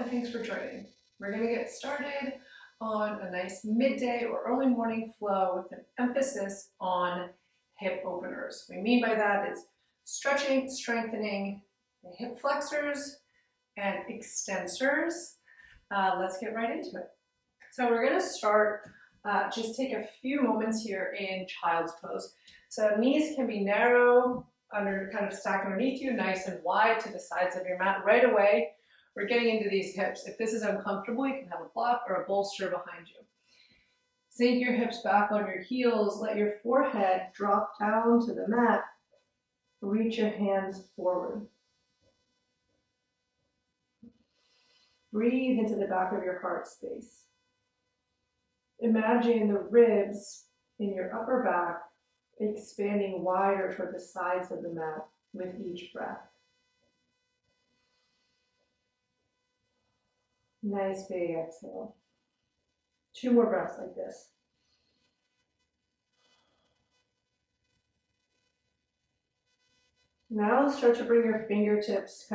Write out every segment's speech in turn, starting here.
and thanks for joining. We're going to get started on a nice midday or early morning flow with an emphasis on hip openers. What we mean by that is stretching, strengthening the hip flexors and extensors. Let's get right into it. So we're going to start, just take a few moments here in child's pose. So knees can be narrow, kind of stacked underneath you, nice and wide to the sides of your mat. Right away, we're getting into these hips. If this is uncomfortable, you can have a block or a bolster behind you. Sink your hips back on your heels. Let your forehead drop down to the mat. Reach your hands forward. Breathe into the back of your heart space. Imagine the ribs in your upper back expanding wider toward the sides of the mat with each breath. Nice big exhale. 2 more breaths like this. Now start to bring your fingertips,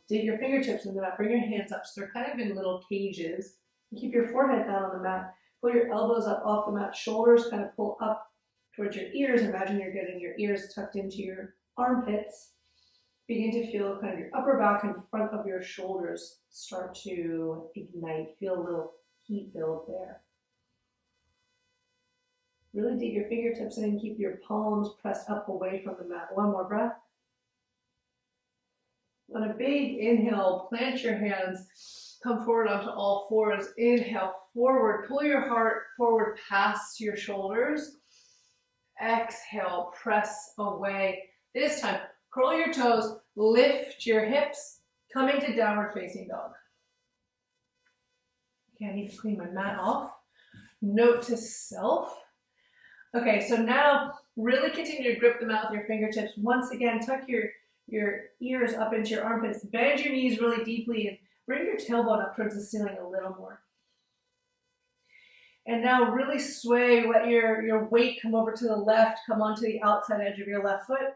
dig your fingertips into the mat. Bring your hands up so they're kind of in little cages. Keep your forehead down on the mat. Pull your elbows up off the mat. Shoulders kind of pull up towards your ears. Imagine you're getting your ears tucked into your armpits. Begin to feel kind of your upper back and front of your shoulders start to ignite. Feel a little heat build there. Really dig your fingertips in and keep your palms pressed up away from the mat. 1 more breath. On a big inhale, plant your hands, come forward onto all fours. Inhale, forward, pull your heart forward past your shoulders. Exhale, press away. This time, curl your toes, lift your hips, come into downward facing dog. Okay, I need to clean my mat off. Note to self. Okay, so now really continue to grip the mat with your fingertips. Once again, tuck your ears up into your armpits. Bend your knees really deeply and bring your tailbone up towards the ceiling a little more. And now really sway, let your weight come over to the left, come onto the outside edge of your left foot.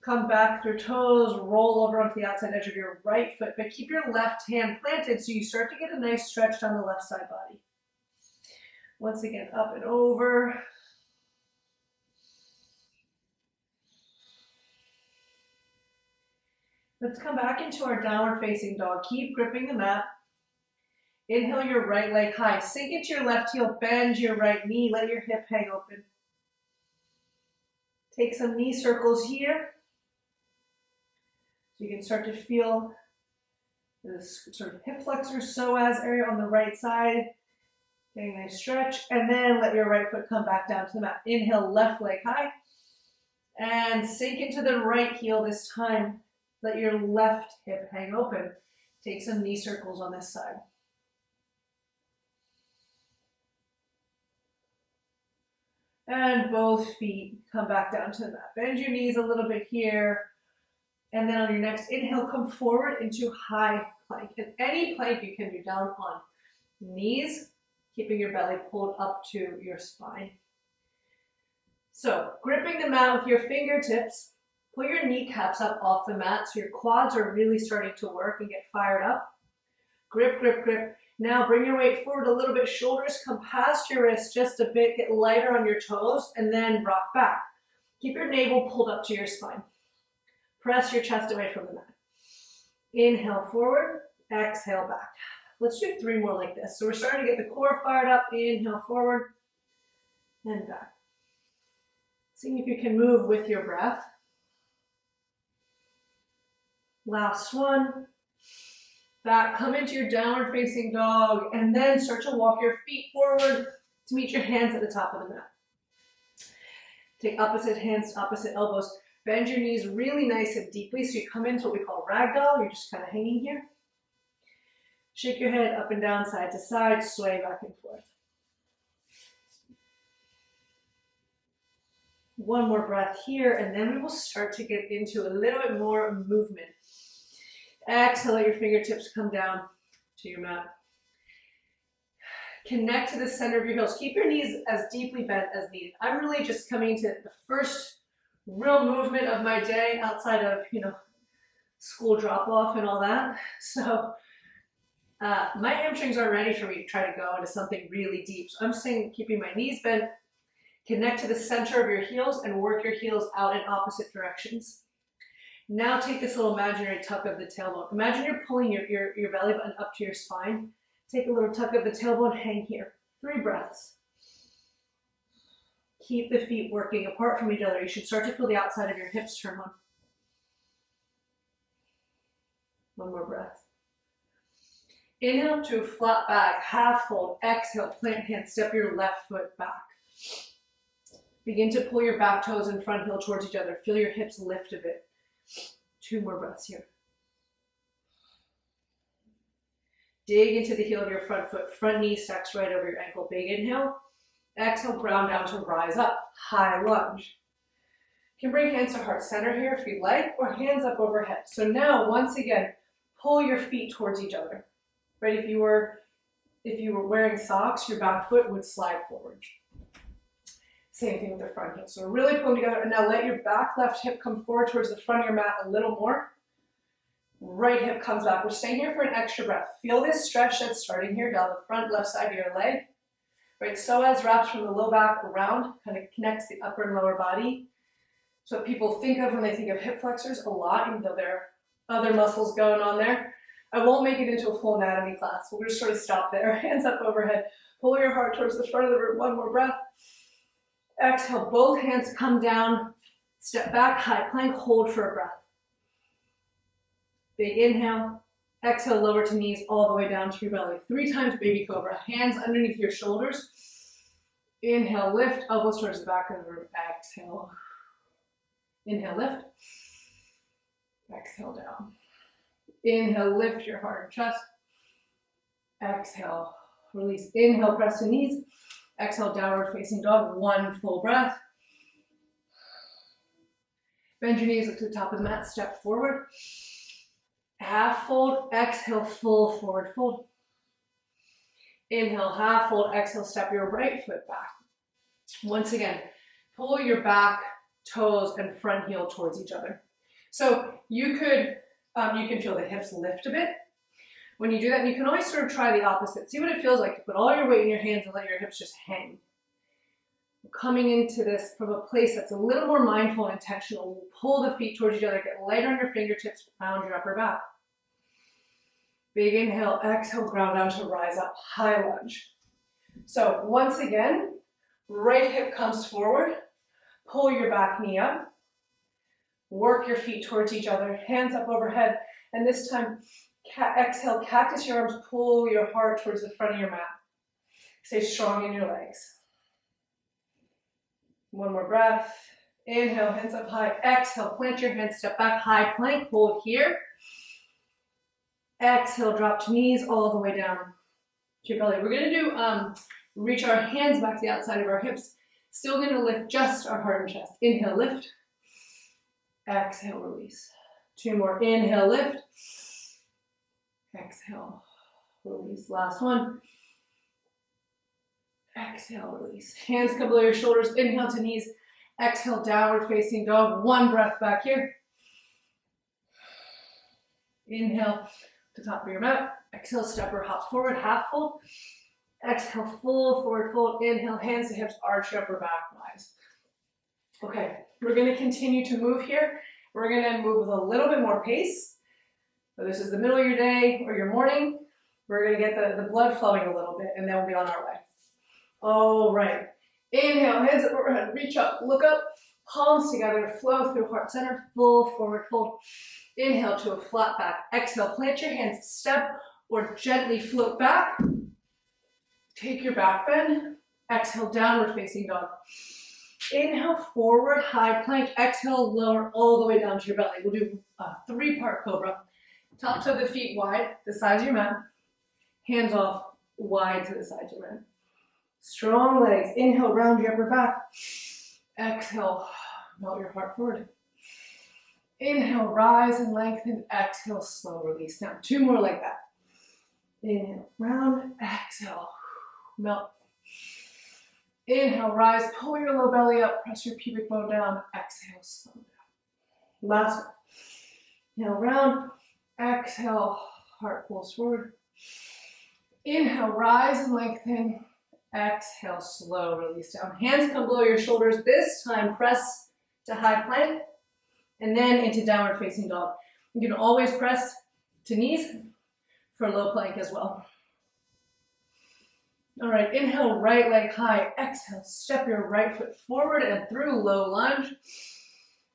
Come back through toes, roll over onto the outside edge of your right foot, but keep your left hand planted so you start to get a nice stretch down the left side body. Once again, up and over. Let's come back into our downward facing dog. Keep gripping the mat. Inhale your right leg high. Sink into your left heel, bend your right knee, let your hip hang open. Take some knee circles here. So you can start to feel this sort of hip flexor psoas area on the right side. Getting a nice stretch. And then let your right foot come back down to the mat. Inhale, left leg high. And sink into the right heel this time. Let your left hip hang open. Take some knee circles on this side. And both feet come back down to the mat. Bend your knees a little bit here. And then on your next inhale, come forward into high plank. And any plank you can do down on knees, keeping your belly pulled up to your spine. So gripping the mat with your fingertips, pull your kneecaps up off the mat so your quads are really starting to work and get fired up. Grip, grip, grip. Now bring your weight forward a little bit. Shoulders come past your wrists just a bit. Get lighter on your toes and then rock back. Keep your navel pulled up to your spine. Press your chest away from the mat. Inhale forward, exhale back. Let's do 3 more like this. So we're starting to get the core fired up. Inhale forward and back. Seeing if you can move with your breath. Last one. Back, come into your downward facing dog and then start to walk your feet forward to meet your hands at the top of the mat. Take opposite hands to opposite elbows. Bend your knees really nice and deeply so you come into what we call ragdoll. You're just kind of hanging here. Shake your head up and down, side to side, sway back and forth. 1 more breath here, and then we will start to get into a little bit more movement. Exhale, let your fingertips come down to your mat. Connect to the center of your heels. Keep your knees as deeply bent as needed. I'm really just coming to the first real movement of my day outside of, school drop off and all that. So My hamstrings are ready for me to try to go into something really deep. So I'm saying keeping my knees bent, connect to the center of your heels and work your heels out in opposite directions. Now take this little imaginary tuck of the tailbone. Imagine you're pulling your belly button up to your spine. Take a little tuck of the tailbone, hang here. 3 breaths. Keep the feet working apart from each other. You should start to feel the outside of your hips turn on. One more breath. Inhale to a flat back, half fold. Exhale, plant hand, step your left foot back. Begin to pull your back toes and front heel towards each other. Feel your hips lift a bit. 2 more breaths here. Dig into the heel of your front foot. Front knee stacks right over your ankle. Big inhale. Exhale, ground down to rise up. High lunge. You can bring hands to heart center here if you'd like, or hands up overhead. So now, once again, pull your feet towards each other. Right? If you were wearing socks, your back foot would slide forward. Same thing with the front heel. So really pull them together, and now let your back left hip come forward towards the front of your mat a little more. Right hip comes back. We're staying here for an extra breath. Feel this stretch that's starting here down the front left side of your leg. Right, psoas wraps from the low back around, kind of connects the upper and lower body. So what people think of when they think of hip flexors a lot, even though there are other muscles going on there. I won't make it into a full anatomy class. We'll just sort of stop there. Hands up overhead. Pull your heart towards the front of the room. One more breath. Exhale, both hands come down. Step back, high plank, hold for a breath. Big inhale. Exhale, lower to knees all the way down to your belly. 3 times baby cobra. Hands underneath your shoulders. Inhale, lift. Elbows towards the back of the room. Exhale. Inhale, lift. Exhale, down. Inhale, lift your heart and chest. Exhale, release. Inhale, press to knees. Exhale, downward facing dog. 1 full breath. Bend your knees up to the top of the mat. Step forward. Half fold. Exhale, full forward fold. Inhale, half fold. Exhale, step your right foot back. Once again, pull your back, toes, and front heel towards each other. So you can feel the hips lift a bit. When you do that, you can always sort of try the opposite. See what it feels like to put all your weight in your hands and let your hips just hang. Coming into this from a place that's a little more mindful and intentional. Pull the feet towards each other, get lighter on your fingertips, round your upper back. Big inhale, exhale, ground down to rise up, high lunge. So once again, right hip comes forward, pull your back knee up, work your feet towards each other, hands up overhead, and this time, exhale, cactus your arms, pull your heart towards the front of your mat. Stay strong in your legs. 1 more breath. Inhale, hands up high. Exhale, plant your hands, step back, high plank, hold here. Exhale, drop to knees all the way down to your belly. We're gonna do, reach our hands back to the outside of our hips. Still gonna lift just our heart and chest. Inhale, lift. Exhale, release. 2 more. Inhale, lift. Exhale, release. Last one. Exhale, release. Hands come below your shoulders. Inhale to knees. Exhale, downward facing dog. 1 breath back here. Inhale to top of your mat. Exhale, step or hop forward, half fold. Exhale, full forward fold. Inhale, hands to hips, arch your upper back, rise. Okay, we're gonna continue to move here. We're gonna move with a little bit more pace. So this is the middle of your day or your morning. We're gonna get the blood flowing a little bit and then we'll be on our way. All right, inhale, hands up overhead, reach up, look up, palms together, flow through heart center, full forward fold. Inhale to a flat back. Exhale, plant your hands, step or gently float back. Take your back bend. Exhale, downward facing dog. Inhale, forward, high plank. Exhale, lower all the way down to your belly. We'll do a 3-part cobra. Tops of the feet wide, the sides of your mat. Hands off, wide to the sides of your mat. Strong legs. Inhale, round your upper back. Exhale, melt your heart forward. Inhale, rise and lengthen. Exhale, slow release. Now 2 more like that. Inhale, round. Exhale, melt. Inhale, rise. Pull your low belly up. Press your pubic bone down. Exhale, slow down. Last one. Inhale, round. Exhale, heart pulls forward. Inhale, rise and lengthen. Exhale, slow release down. Hands come below your shoulders. This time, press to high plank and then into downward facing dog. You can always press to knees for low plank as well. All right, inhale, right leg high. Exhale, step your right foot forward and through, low lunge.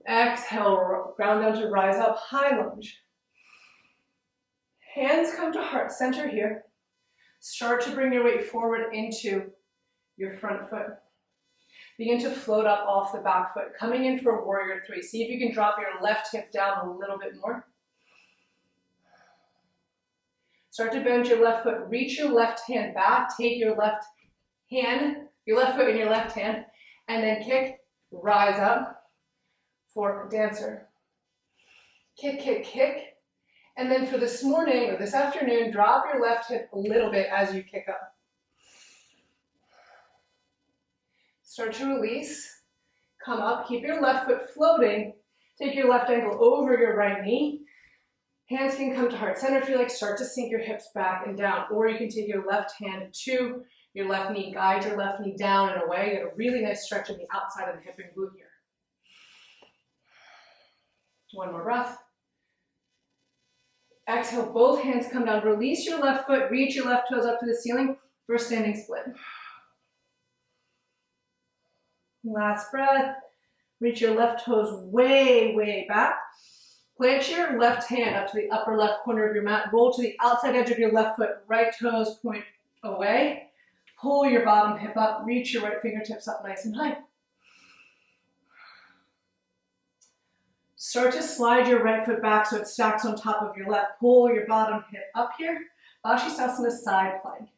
Exhale, ground down to rise up, high lunge. Hands come to heart center here. Start to bring your weight forward into your front foot. Begin to float up off the back foot, coming in for warrior three. See if you can drop your left hip down a little bit more. Start to bend your left foot, reach your left hand back, take your left foot in your left hand, and then kick, rise up for dancer. Kick, kick, kick. And then for this morning or this afternoon, drop your left hip a little bit as you kick up. Start to release, come up, keep your left foot floating, take your left ankle over your right knee. Hands can come to heart center if you like, start to sink your hips back and down, or you can take your left hand to your left knee, guide your left knee down and away, get a really nice stretch in the outside of the hip and glute here. One more breath. Exhale, both hands come down, release your left foot, reach your left toes up to the ceiling for a standing split. Last breath, reach your left toes way, way back. Plant your left hand up to the upper left corner of your mat. Roll to the outside edge of your left foot. Right toes point away. Pull your bottom hip up. Reach your right fingertips up nice and high. Start to slide your right foot back so it stacks on top of your left. Pull your bottom hip up here. Vashisthasana side plank.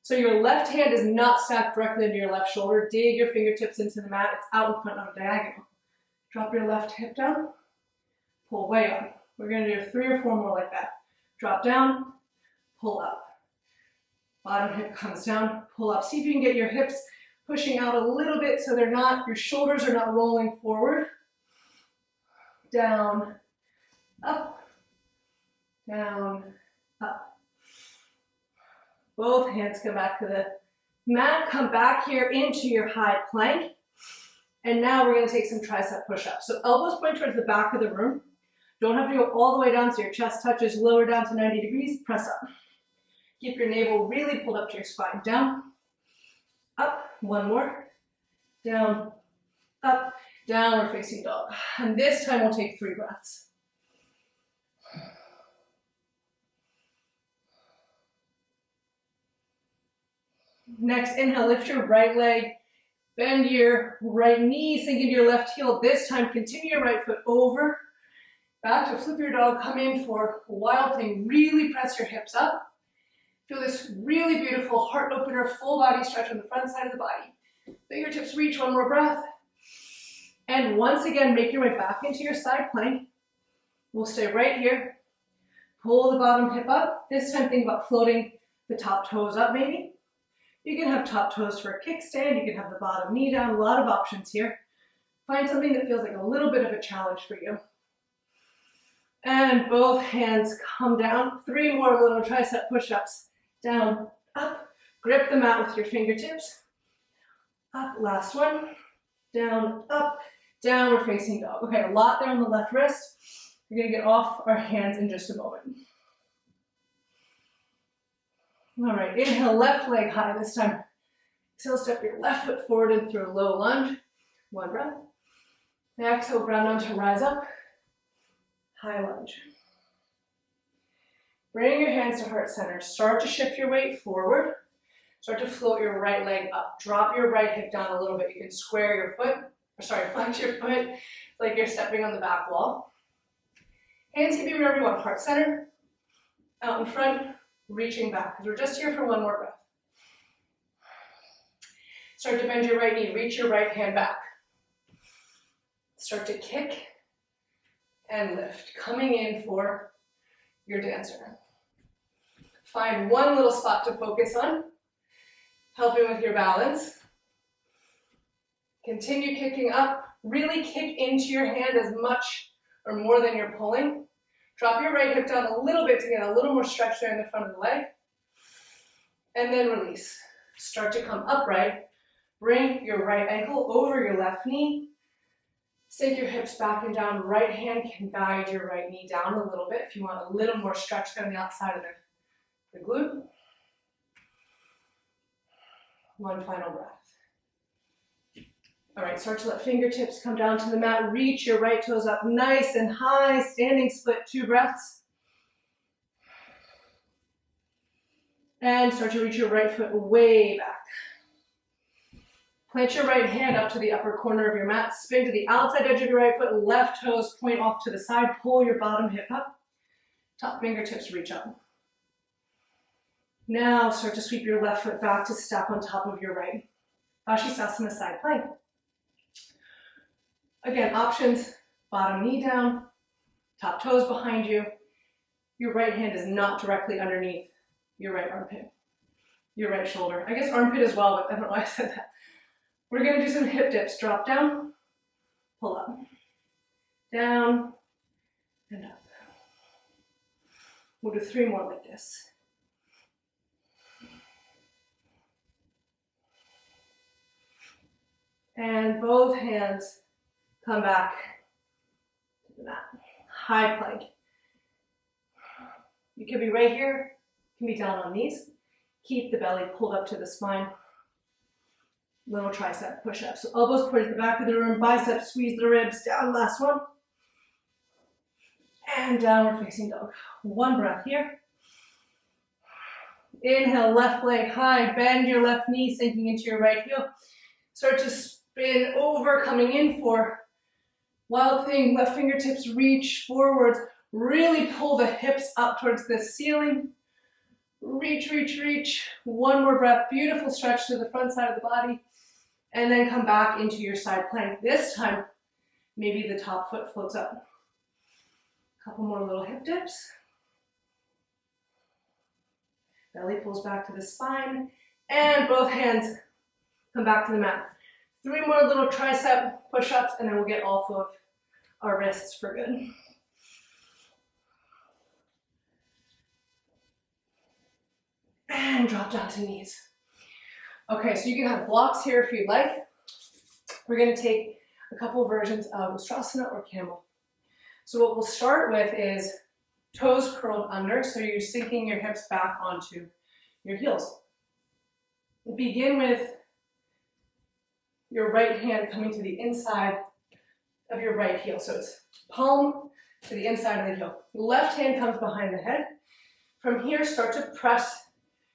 So your left hand is not stacked directly into your left shoulder. Dig your fingertips into the mat. It's out in front on a diagonal. Drop your left hip down. Pull way up. We're going to do 3 or 4 more like that. Drop down, pull up. Bottom hip comes down, pull up. See if you can get your hips pushing out a little bit so your shoulders are not rolling forward. Down, up, down, up. Both hands come back to the mat. Come back here into your high plank. And now we're going to take some tricep push-ups. So elbows point towards the back of the room. Don't have to go all the way down so your chest touches, lower down to 90 degrees, press up. Keep your navel really pulled up to your spine. Down, up, one more, down, up, downward facing dog. And this time we'll take 3 breaths. Next, inhale, lift your right leg, bend your right knee, sink into your left heel. This time, continue your right foot over. Back to flip your dog, come in for a wild thing. Really press your hips up. Feel this really beautiful heart opener, full body stretch on the front side of the body. Fingertips reach, one more breath. And once again, make your way back into your side plank. We'll stay right here. Pull the bottom hip up. This time think about floating the top toes up maybe. You can have top toes for a kickstand. You can have the bottom knee down. A lot of options here. Find something that feels like a little bit of a challenge for you. And both hands come down. 3 more little tricep push-ups. Down, up. Grip the mat with your fingertips. Up, last one. Down, up. Downward facing dog. Okay, a lot there on the left wrist. We're going to get off our hands in just a moment. All right, inhale, left leg high this time. Exhale, step your left foot forward and through a low lunge. 1 breath. Exhale, ground down to rise up. High lunge. Bring your hands to heart center. Start to shift your weight forward. Start to float your right leg up. Drop your right hip down a little bit. You can square your foot, flex your foot like you're stepping on the back wall. Hands can be wherever you want. Heart center, out in front, reaching back. Because we're just here for 1 more breath. Start to bend your right knee. Reach your right hand back. Start to kick and lift, coming in for your dancer. Find one little spot to focus on, helping with your balance. Continue kicking up. Really kick into your hand as much or more than you're pulling. Drop your right hip down a little bit to get a little more stretch there in the front of the leg. And then release. Start to come upright. Bring your right ankle over your left knee. Sink your hips back and down. Right hand can guide your right knee down a little bit if you want a little more stretch there on the outside of the glute. One final breath. All right, start to let fingertips come down to the mat. Reach your right toes up nice and high. Standing split, 2 breaths. And start to reach your right foot way back. Plant your right hand up to the upper corner of your mat. Spin to the outside edge of your right foot. Left toes point off to the side. Pull your bottom hip up. Top fingertips reach up. Now start to sweep your left foot back to step on top of your right. Vashisthasana side plank. Again, options, bottom knee down, top toes behind you. Your right hand is not directly underneath your right armpit, your right shoulder. I guess armpit as well, but I don't know why I said that. We're gonna do some hip dips. Drop down, pull up, down, and up. We'll do 3 more like this. And both hands come back to the mat. High plank. You can be right here, you can be down on knees. Keep the belly pulled up to the spine. Little tricep push-up. So elbows towards the back of the room, biceps squeeze the ribs, down, last one. And downward facing dog. 1 breath here. Inhale, left leg high, bend your left knee, sinking into your right heel. Start to spin over, coming in for wild thing. Left fingertips reach forwards. Really pull the hips up towards the ceiling. Reach, reach, reach. 1 more breath. Beautiful stretch to the front side of the body. And then come back into your side plank. This time, maybe the top foot floats up. Couple more little hip dips. Belly pulls back to the spine. And both hands come back to the mat. 3 more little tricep push-ups, and then we'll get off of our wrists for good. And drop down to knees. Okay, so you can have blocks here if you'd like. We're gonna take a couple versions of Ustrasana or camel. So what we'll start with is toes curled under, so you're sinking your hips back onto your heels. Begin with your right hand coming to the inside of your right heel. So it's palm to the inside of the heel. Left hand comes behind the head. From here, start to press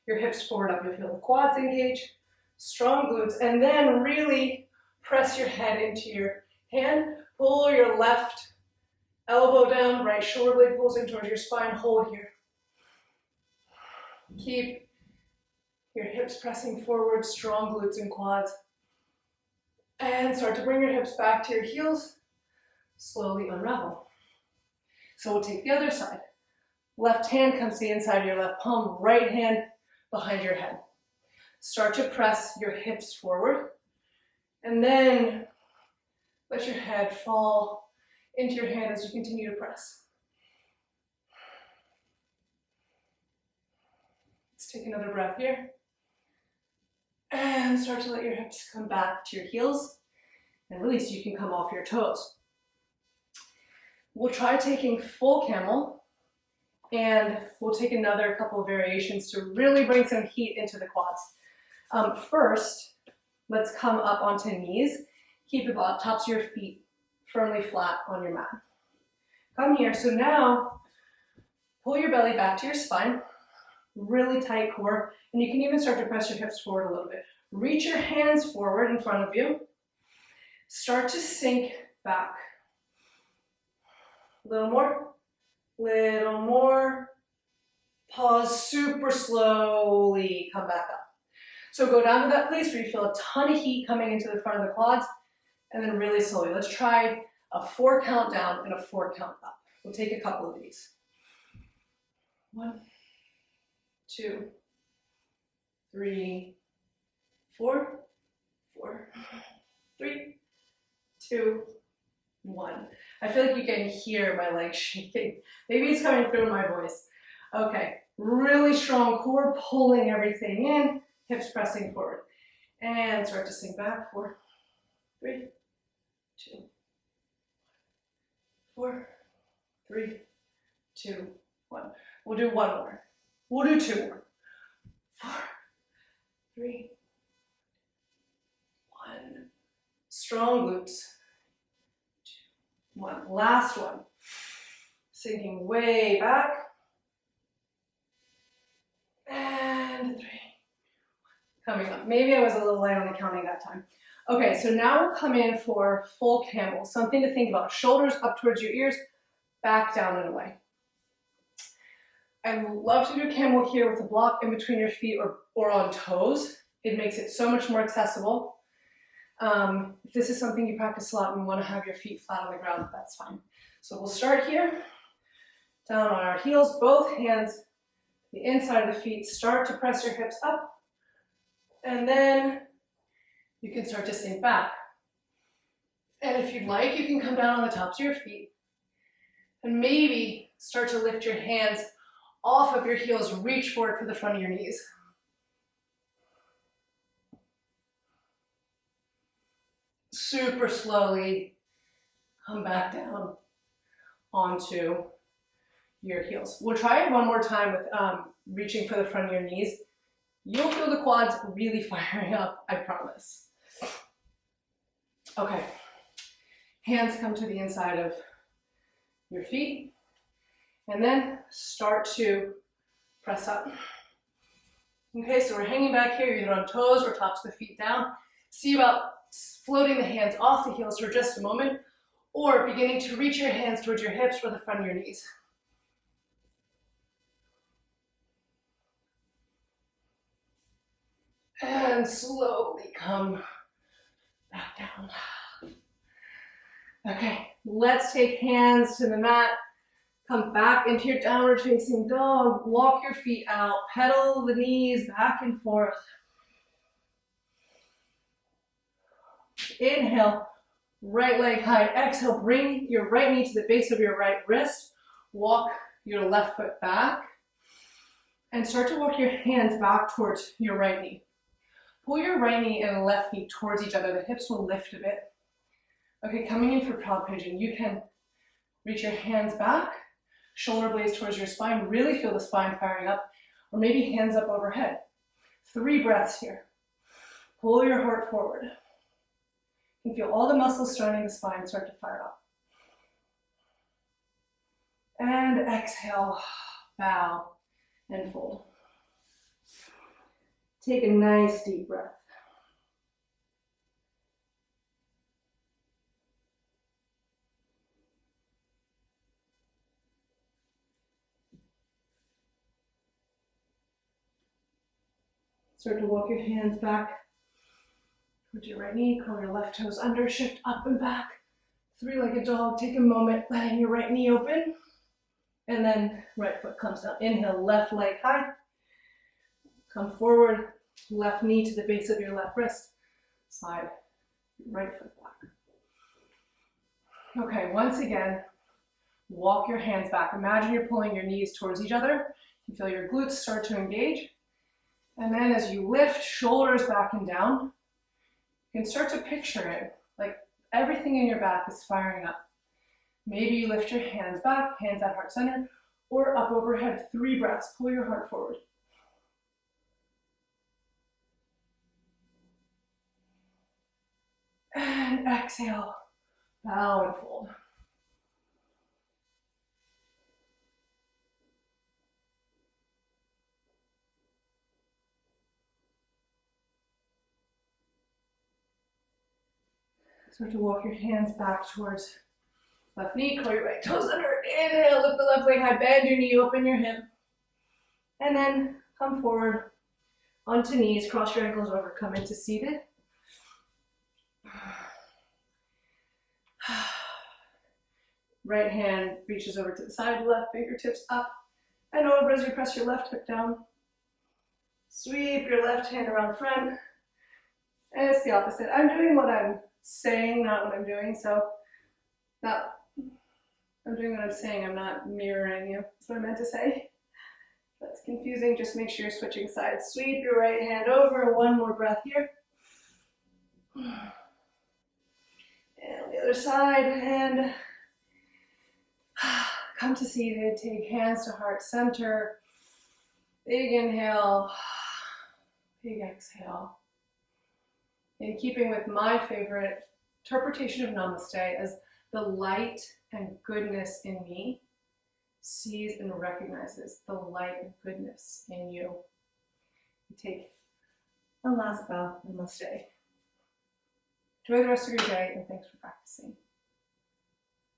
your hips forward up. You'll feel the quads engage, strong glutes, and then really press your head into your hand. Pull your left elbow down, right shoulder blade pulls in towards your spine. Hold here. Keep your hips pressing forward, strong glutes and quads. And start to bring your hips back to your heels. Slowly unravel. So we'll take the other side. Left hand comes to the inside of your left palm, right hand behind your head. Start to press your hips forward. And then let your head fall into your hand as you continue to press. Let's take another breath here. And start to let your hips come back to your heels. And release, you can come off your toes. We'll try taking full camel. And we'll take another couple of variations to really bring some heat into the quads. First, let's come up onto knees. Keep the tops of your feet firmly flat on your mat. Come here. So now, pull your belly back to your spine. Really tight core. And you can even start to press your hips forward a little bit. Reach your hands forward in front of you. Start to sink back. A little more. Little more. Pause super slowly. Come back up. So go down to that place where you feel a ton of heat coming into the front of the quads. And then really slowly. Let's try a 4 count down and a 4 count up. We'll take a couple of these. 1, 2, 3, 4, 4, 3, 2, 1. I feel like you can hear my legs shaking. Maybe it's coming through in my voice. Okay, really strong core, pulling everything in, hips pressing forward. And start to sink back. 4, 3, 2, 4, 3, 2, 1. We'll do one more. We'll do 2 more. 4, 3, 1. Strong glutes. 2, 1. Last one. Sinking way back. And 3. Coming up. Maybe I was a little light on the counting that time. Okay, so now we'll come in for full camel. Something to think about. Shoulders up towards your ears, back down and away. I love to do camel here with a block in between your feet or on toes. It makes it so much more accessible. If this is something you practice a lot and you want to have your feet flat on the ground, that's fine. So we'll start here, down on our heels, both hands, the inside of the feet, start to press your hips up, and then you can start to sink back. And if you'd like, you can come down on the tops of your feet and maybe start to lift your hands off of your heels, reach forward for the front of your knees. Super slowly come back down onto your heels. We'll try it one more time with reaching for the front of your knees. You'll feel the quads really firing up, I promise. Okay, hands come to the inside of your feet, and then start to press up. Okay, so we're hanging back here, either on toes or tops of the feet down. See about floating the hands off the heels for just a moment, or beginning to reach your hands towards your hips or the front of your knees. And slowly come back down. Okay, let's take hands to the mat. Come back into your downward facing dog. Walk your feet out. Pedal the knees back and forth. Inhale, right leg high. Exhale, bring your right knee to the base of your right wrist. Walk your left foot back. And start to walk your hands back towards your right knee. Pull your right knee and left knee towards each other. The hips will lift a bit. Okay, coming in for proud pigeon, you can reach your hands back, shoulder blades towards your spine, really feel the spine firing up, or maybe hands up overhead. 3 breaths here. Pull your heart forward. You can feel all the muscles surrounding the spine start to fire up. And exhale, bow, and fold. Take a nice deep breath. Start to walk your hands back towards your right knee, curl your left toes under, shift up and back. 3-legged dog, take a moment, letting your right knee open. And then right foot comes down. Inhale, left leg high. Come forward, left knee to the base of your left wrist. Slide right foot back. Okay, once again, walk your hands back. Imagine you're pulling your knees towards each other. You feel your glutes start to engage. And then as you lift shoulders back and down, you can start to picture it like everything in your back is firing up. Maybe you lift your hands back, hands at heart center, or up overhead. 3 breaths, pull your heart forward. And exhale, bow and fold. Start to walk your hands back towards left knee, curl your right toes under. Inhale, lift the left leg high, bend your knee, open your hip. And then come forward onto knees, cross your ankles over, come into seated. Right hand reaches over to the side, left fingertips up and over as you press your left hip down. Sweep your left hand around front. And it's the opposite. I'm doing what I'm saying, not what I'm doing, so Now, I'm doing what I'm saying, I'm not mirroring you. That's what I meant to say. That's confusing. Just make sure you're switching sides. Sweep your right hand over. One more breath here. And on the other side, and come to seated. Take hands to heart center. Big inhale, big exhale. In keeping with my favorite interpretation of Namaste as the light and goodness in me sees and recognizes the light and goodness in you. You take a last bow. Namaste. Enjoy the rest of your day, and thanks for practicing.